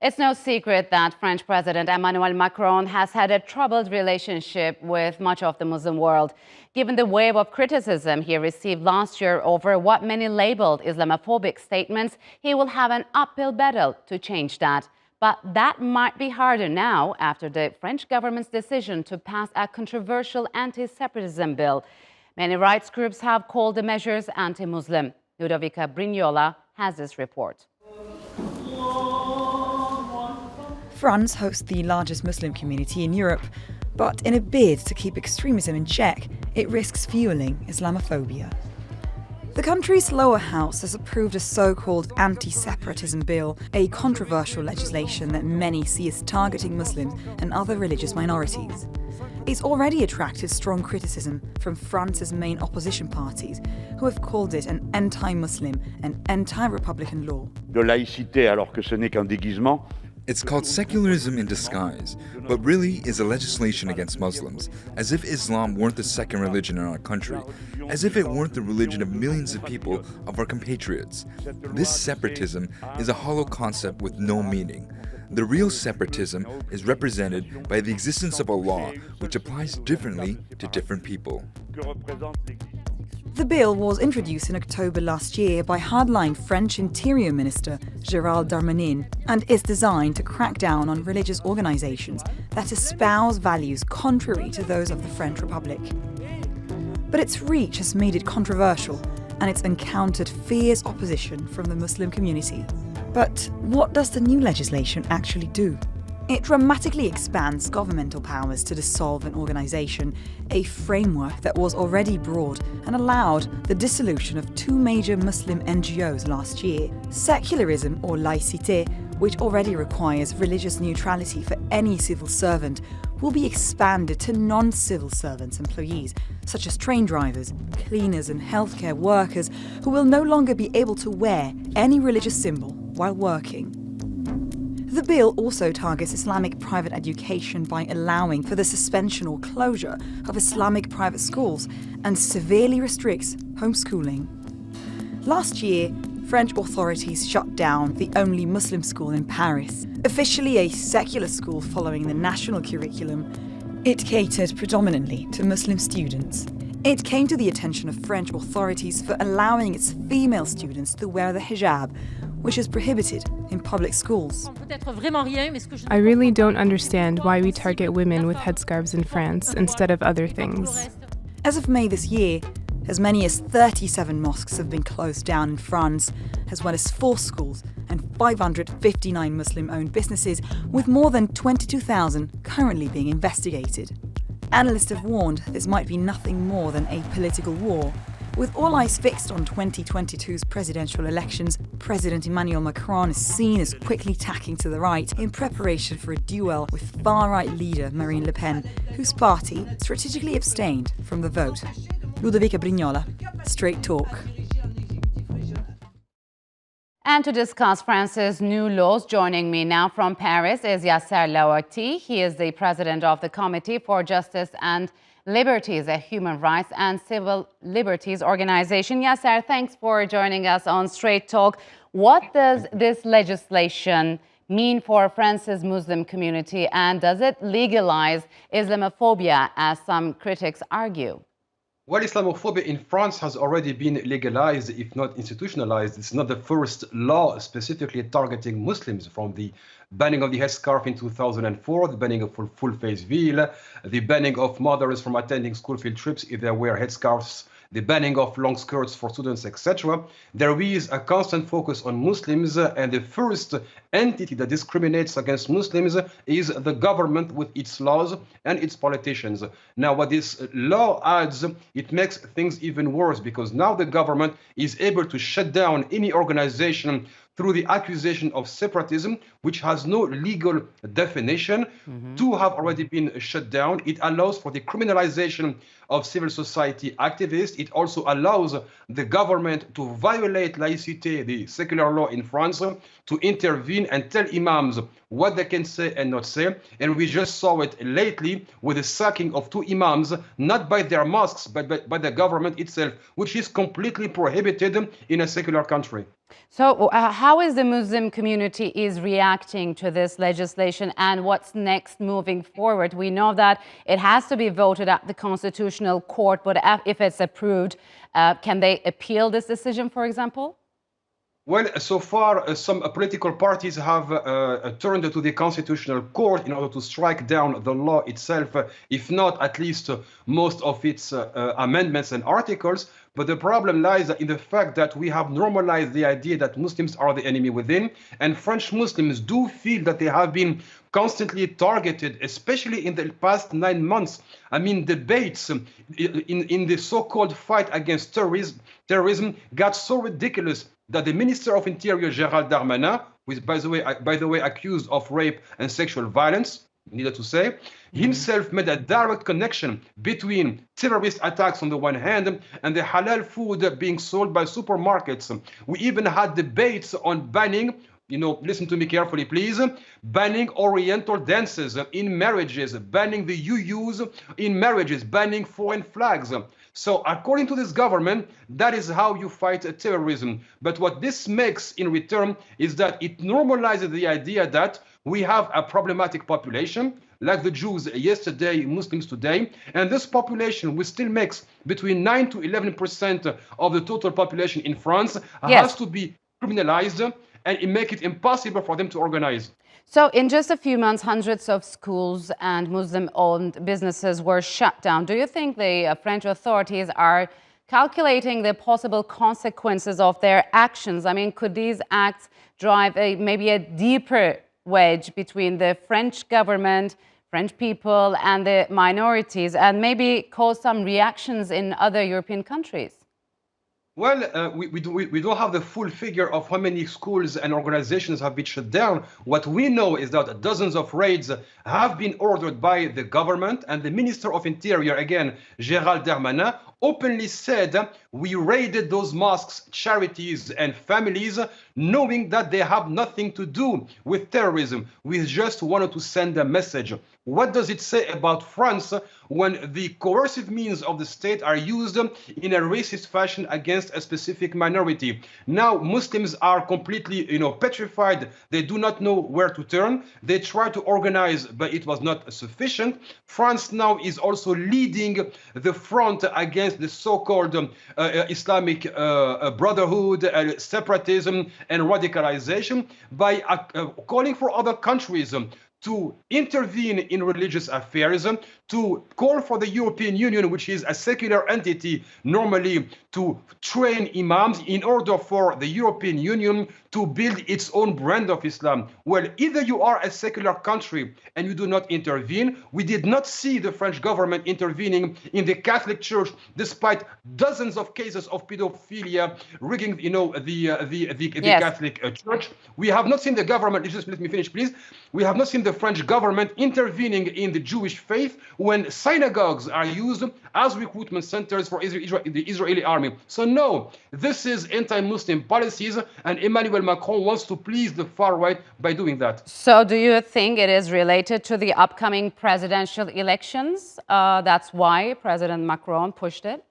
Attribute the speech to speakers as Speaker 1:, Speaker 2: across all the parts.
Speaker 1: It's no secret that French President Emmanuel Macron has had a troubled relationship with much of the Muslim world, given the wave of criticism he received last year over what many labeled Islamophobic statements. He will have an uphill battle to change that. But that might be harder now after the French government's decision to pass a controversial anti-separatism bill. Many rights groups have called the measures anti-Muslim. Ludovica Brignola has this report.
Speaker 2: France hosts the largest Muslim community in Europe, but in a bid to keep extremism in check, it risks fueling Islamophobia. The country's lower house has approved a so-called anti-separatism bill, a controversial legislation that many see as targeting Muslims and other religious minorities. It's already attracted strong criticism from France's main opposition parties, who have called it an anti-Muslim and anti-republican law.
Speaker 3: De laïcité alors que ce n'est qu'un déguisement.
Speaker 4: It's called secularism in disguise, but really is a legislation against Muslims, as if Islam weren't the second religion in our country, as if it weren't the religion of millions of people, of our compatriots. This separatism is a hollow concept with no meaning. The real separatism is represented by the existence of a law which applies differently to different people.
Speaker 2: The bill was introduced in October last year by hardline French Interior Minister Gérald Darmanin and is designed to crack down on religious organizations that espouse values contrary to those of the French Republic. But its reach has made it controversial and it's encountered fierce opposition from the Muslim community. But what does the new legislation actually do? It dramatically expands governmental powers to dissolve an organization, a framework that was already broad and allowed the dissolution of two major Muslim NGOs last year. Secularism, or laïcité, which already requires religious neutrality for any civil servant, will be expanded to non-civil servants employees, such as train drivers, cleaners and healthcare workers, who will no longer be able to wear any religious symbol while working. The bill also targets Islamic private education by allowing for the suspension or closure of Islamic private schools and severely restricts homeschooling. Last year, French authorities shut down the only Muslim school in Paris, officially a secular school following the national curriculum. It catered predominantly to Muslim students. It came to the attention of French authorities for allowing its female students to wear the hijab, which is prohibited in public schools.
Speaker 5: I really don't understand why we target women with headscarves in France instead of other things.
Speaker 2: As of May this year, as many as 37 mosques have been closed down in France, as well as 4 schools and 559 Muslim-owned businesses, with more than 22,000 currently being investigated. Analysts have warned this might be nothing more than a political war. With all eyes fixed on 2022's presidential elections, President Emmanuel Macron is seen as quickly tacking to the right in preparation for a duel with far-right leader Marine Le Pen, whose party strategically abstained from the vote. Ludovica Brignola, Straight Talk.
Speaker 1: And to discuss France's new laws, joining me now from Paris is Yasser Louati. He is the president of the Committee for Justice and Liberties, a human rights and civil liberties organization. Yasser, thanks for joining us on Straight Talk. What does this legislation mean for France's Muslim community, and does it legalize Islamophobia, as some critics argue?
Speaker 6: Well, Islamophobia in France has already been legalized, if not institutionalized. It's not the first law specifically targeting Muslims, from the banning of the headscarf in 2004, the banning of full-face veil, the banning of mothers from attending school field trips if they wear headscarves, the banning of long skirts for students, etc. There is a constant focus on Muslims, and the first entity that discriminates against Muslims is the government with its laws and its politicians. Now, what this law adds, it makes things even worse, because now the government is able to shut down any organization through the accusation of separatism, which has no legal definition. Two have already been shut down. It allows for the criminalization of civil society activists. It also allows the government to violate laïcité, the secular law in France, to intervene and tell imams what they can say and not say. And we just saw it lately with the sacking of 2 imams, not by their mosques, but by the government itself, which is completely prohibited in a secular country.
Speaker 1: So how is the Muslim community is reacting to this legislation, and what's next moving forward? We know that it has to be voted at the Constitutional Court, but if it's approved, can they appeal this decision, for example?
Speaker 6: Well, so far, some political parties have turned to the Constitutional Court in order to strike down the law itself, if not at least most of its amendments and articles. But the problem lies in the fact that we have normalized the idea that Muslims are the enemy within, and French Muslims do feel that they have been constantly targeted, especially in the past 9 months. I mean, debates in the so-called fight against terrorism got so ridiculous that the Minister of Interior, Gérald Darmanin, who is, by the way, accused of rape and sexual violence, needed to say, himself made a direct connection between terrorist attacks on the one hand and the halal food being sold by supermarkets. We even had debates on banning, listen to me carefully, please, banning Oriental dances in marriages, banning the UUs in marriages, banning foreign flags. So according to this government, that is how you fight terrorism. But what this makes in return is that it normalizes the idea that we have a problematic population, like the Jews yesterday, Muslims today, and this population, which still makes between 9 to 11% of the total population in France, has to be criminalized, and it makes it impossible for them to organize.
Speaker 1: So in just a few months, hundreds of schools and Muslim-owned businesses were shut down. Do you think the French authorities are calculating the possible consequences of their actions? I mean, could these acts drive maybe a deeper wedge between the French government, French people, and the minorities, and maybe cause some reactions in other European countries?
Speaker 6: Well, we don't have the full figure of how many schools and organizations have been shut down. What we know is that dozens of raids have been ordered by the government, and the Minister of Interior, again, Gérald Darmanin, openly said, we raided those mosques, charities, and families, knowing that they have nothing to do with terrorism. We just wanted to send a message. What does it say about France when the coercive means of the state are used in a racist fashion against a specific minority? Now, Muslims are completely, petrified. They do not know where to turn. They try to organize, but it was not sufficient. France now is also leading the front against the so-called Islamic Brotherhood, separatism, and radicalization by calling for other countries to intervene in religious affairs, to call for the European Union, which is a secular entity, normally to train imams in order for the European Union to build its own brand of Islam. Well, either you are a secular country and you do not intervene. We did not see the French government intervening in the Catholic Church, despite dozens of cases of pedophilia rigging, the Catholic Church. We have not seen the government, just let me finish, please. We have not seen the French government intervening in the Jewish faith when synagogues are used as recruitment centers for the Israeli army. So no, this is anti-Muslim policies, and Emmanuel Macron wants to please the far right by doing that.
Speaker 1: So do you think it is related to the upcoming presidential elections? That's why President Macron pushed it?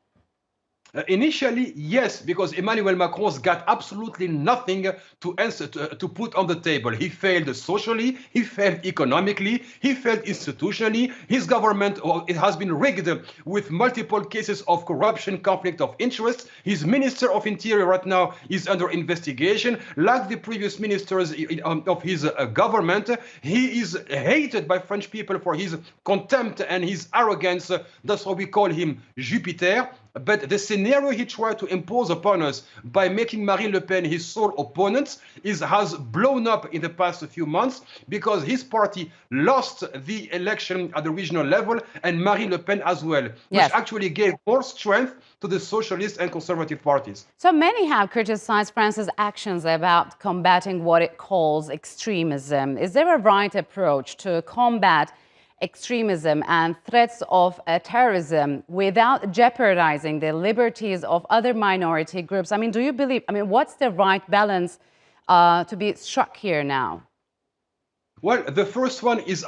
Speaker 6: Initially, yes, because Emmanuel Macron's got absolutely nothing to put on the table. He failed socially, he failed economically, he failed institutionally. His government it has been rigged with multiple cases of corruption, conflict of interest. His Minister of Interior right now is under investigation. Like the previous ministers of his government, he is hated by French people for his contempt and his arrogance. That's why we call him Jupiter. But the scenario he tried to impose upon us by making Marine Le Pen his sole opponent has blown up in the past few months because his party lost the election at the regional level, and Marine Le Pen as well, which actually gave more strength to the socialist and conservative parties.
Speaker 1: So many have criticized France's actions about combating what it calls extremism. Is there a right approach to combat extremism and threats of terrorism without jeopardizing the liberties of other minority groups? I mean, do you believe, what's the right balance to be struck here now?
Speaker 6: Well, the first one is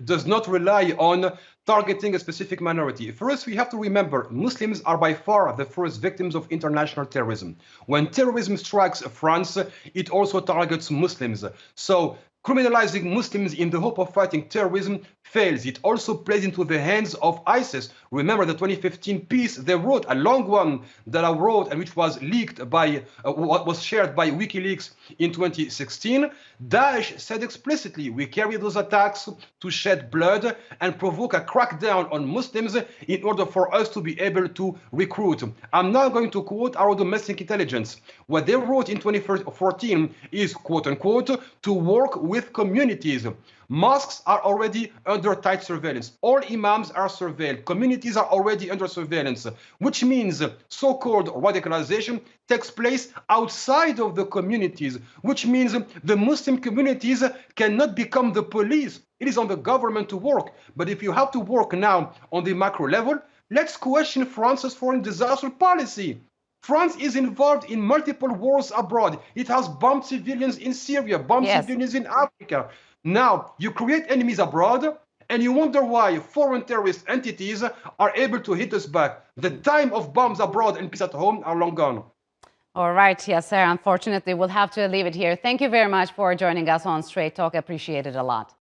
Speaker 6: does not rely on targeting a specific minority. First, we have to remember Muslims are by far the first victims of international terrorism. When terrorism strikes France, it also targets Muslims. So criminalizing Muslims in the hope of fighting terrorism fails. It also plays into the hands of ISIS. Remember the 2015 piece they wrote, a long one that I wrote and which was leaked by, what was shared by WikiLeaks in 2016. Daesh said explicitly, we carry those attacks to shed blood and provoke a crackdown on Muslims in order for us to be able to recruit. I'm now going to quote our domestic intelligence. What they wrote in 2014 is, quote unquote, to work with communities. Mosques are already under tight surveillance. All imams are surveilled. Communities are already under surveillance, which means so-called radicalization takes place outside of the communities, which means the Muslim communities cannot become the police. It is on the government to work. But if you have to work now on the macro level, let's question France's foreign disaster policy. France is involved in multiple wars abroad. It has bombed civilians in Syria, bombed civilians in Africa. Now, you create enemies abroad, and you wonder why foreign terrorist entities are able to hit us back. The time of bombs abroad and peace at home are long gone.
Speaker 1: All right, Yasser, unfortunately, we'll have to leave it here. Thank you very much for joining us on Straight Talk. Appreciate it a lot.